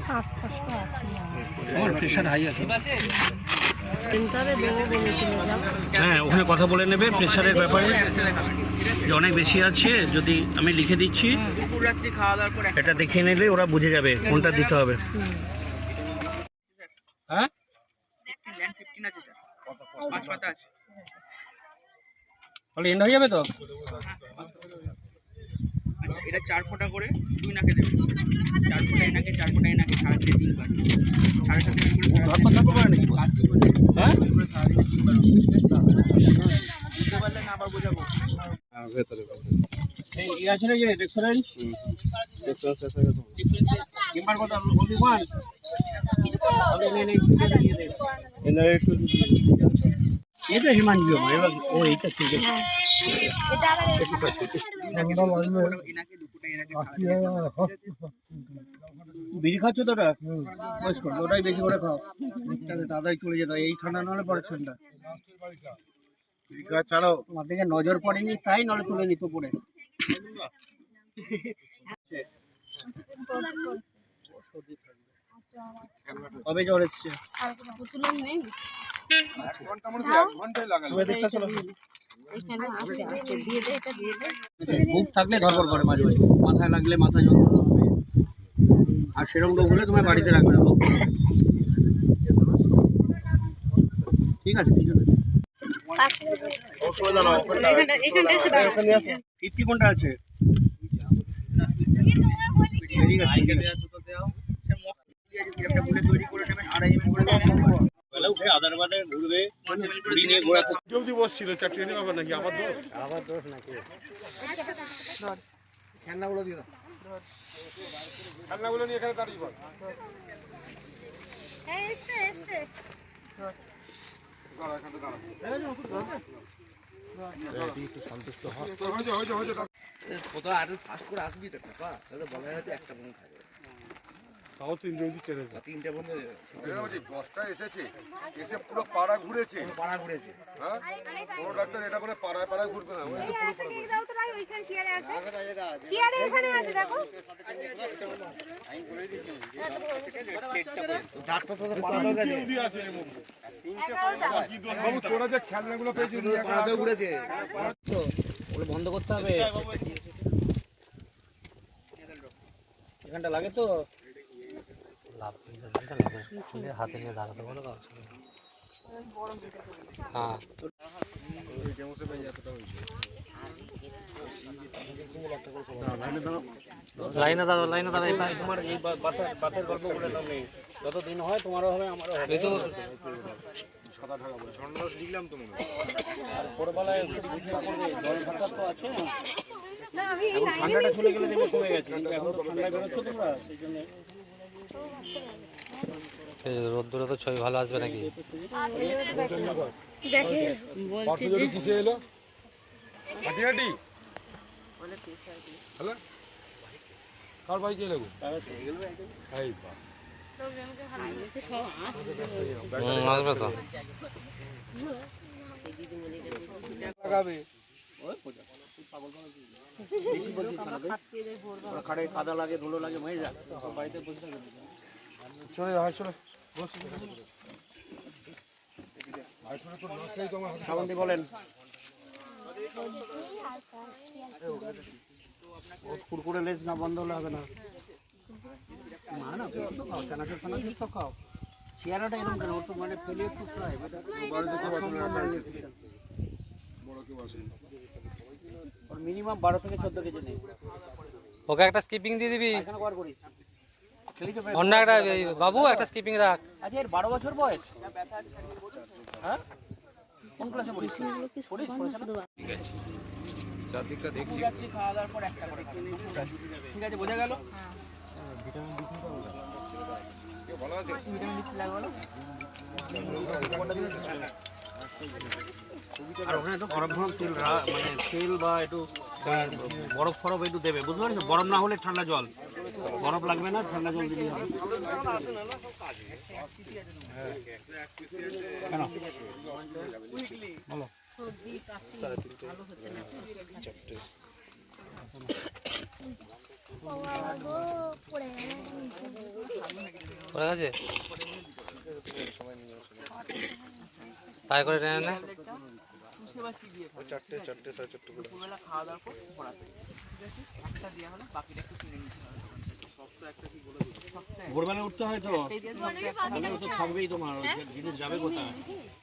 শ্বাসকষ্ট আছে, আমার প্রেশার হাই আছে। সেন্টারে দেবো বলেছিল। হ্যাঁ, ওখানে কথা বলে নেবে প্রেশারের ব্যাপারে, যে অনেক বেশি আছে। যদি আমি লিখে দিচ্ছি, এটা দেখে নিলে ওরা বুঝে যাবে কোনটা দিতে হবে। হ্যাঁ, তাহলে এন্ড হয়ে যাবে তো। এটা 4 ফোঁটা করে 2 নাকে দেবে, 4 ফোঁটা এনাকে, 4 ফোঁটা এনাকে, 3.5 3বার, 7.5 মিনিট করে ধর্ম করে নাকি? হ্যাঁ, বুঝতে পারলে না আবার বোঝাবো। ভেতরে এই আছে না যে রেস্টুরেন্ট চেম্বার কত বলবি কোন এনারে একটু এটা হিমাঞ্জু এবার ও এইটা ঠিক আছে। বিড়ি খাচ্ছ তো ওটা বয়স্ক, ওটাই বেশি করে খাও, তাড়াতাড়ি চলে যেতে হয়। এই ঠান্ডা নাহলে পরে ঠান্ডা। ছাড়াও তোমার দিকে নজর পড়েনি তাই, নাহলে তুলে নিত পড়ে। কবে জ্বর এসছে? বুক থাকলে ধরপড় করে মাঝে মাঝে, মাথায় লাগলে মাথা যন্ত্রণা হবে। আর সেরকম রোগ হলে তোমার বাড়িতে রাখবে না। ঠিক আছে, ঠিক আছে। 50 কোনটা আছে? ঠিক আছে, বসছিল চারটে ব্যাপার নাকি? আবার দোষ নাকি? খেলনাগুলো দিয়ে দাও, খেলনাগুলো নিয়ে এখানে দাঁড়িয়ে পড়। সন্তুষ্ট হয় আরো ফাস্ট করে আসবি তো কাকা, তাহলে বলা হয়তো একটা বোন খাবে। তাও 3 জন চেনে, 3টে বোন 10টা এসেছে, এসে পুরো পাড়া ঘুরেছে, হ্যাঁ কোনো ডাক্তার এটা করে পাড়ায় পাড়ায় ঘুরবে না, ওই পুরো পাড়া ঘুরে। ওইখানে চেয়ারে আছে, চেয়ারে এখানে আছে দেখো ডাক্তার তো পাড়া গেছে আছে এর মধ্যে 3টে পাড়া কি দোষ বাবু, তোরা যে খেলনাগুলো পেয়েছিস পাড়াতে ঘুরেছে, তো ওগুলো বন্ধ করতে হবে। এখানটা লাগে তো হাতে নিয়ে দাঁড়াতে বলো। হ্যাঁ, লাইনে দাঁড়াও, লাইনে দাঁড়াই। তোমার এই বাতের গল্পগুলো নেই, যতদিন হয় তোমারও হবে, আমারও হবে। তো সাদা ঢাকা বলে সন্ন্যাস দিলাম তো মনে আর ভোরবেলায় জল ঠান্ডা তো আছে, এখন ঠান্ডাটা চলে গেলে দেখবে কমে গেছে, এখন তো ঠান্ডায় বেরোচ্ছ তোমরা, সেই জন্য। রোদ্দুরে তো ছবি ভালো আসবে নাকি? কিসে এলো হাঁটি হ্যালো কার বাইকে এলো? আসবে তো খাড়ে কাদা লাগে, ধুলো লাগে, মরে যাক, বাড়িতে বসে থাকবে। চলে চলো শ্রাবন্তী বলেন, কুরকুরে লেজ না বন্ধ হলে হবে না। না না, খাও চানাচুর ফানাচুর তো খাও। চেয়ারাটা এরকম কেন? ওর তো মানে ফেলে একটু ফ্রাই, মিনিমাম 12 থেকে 14 কেজি নেই। ওকে একটা স্কিপিং দিয়ে দিবি, এখানে কর করিস অন্য একটা বাবু একটা স্কিপিং রাখ। আচ্ছা, এর 12 বছর বয়স? হ্যাঁ, কোন ক্লাসে পড়িস? ঠিক আছে, চারদিকটা দেখছি। খাওয়া দাওয়ার পর একটা করে ঠিক আছে, বোঝা গেল? ভালো আছে, ভিটামিন ডি লাগবে না? আর ওখানে একটু গরম গরম তেল, মানে তেল বা একটু বরফ ফরফ একটু দেবে, বুঝতে পারছো? গরম না হলে ঠান্ডা জল, বরফ লাগবে না, ঠান্ডা জল দিলেই হবে। কেন বলো? পড়ে গেছে পায়ে করে টেনে নে ট্যাবলেটটা চুষে বা চিবিয়ে খাবে। দুপুরবেলা খাওয়া দাওয়ার পর পড়াতে ঠিক আছে, একটা দেওয়া হলো, বাকিটা একটু কিনে নিতে হবে। ভোরবেলা উঠতে হয় তো একটাই দিয়ে সপ্তাহে একটা তাহলে তো থাকবেই তোমার ওই জিনিস যাবে কোথায়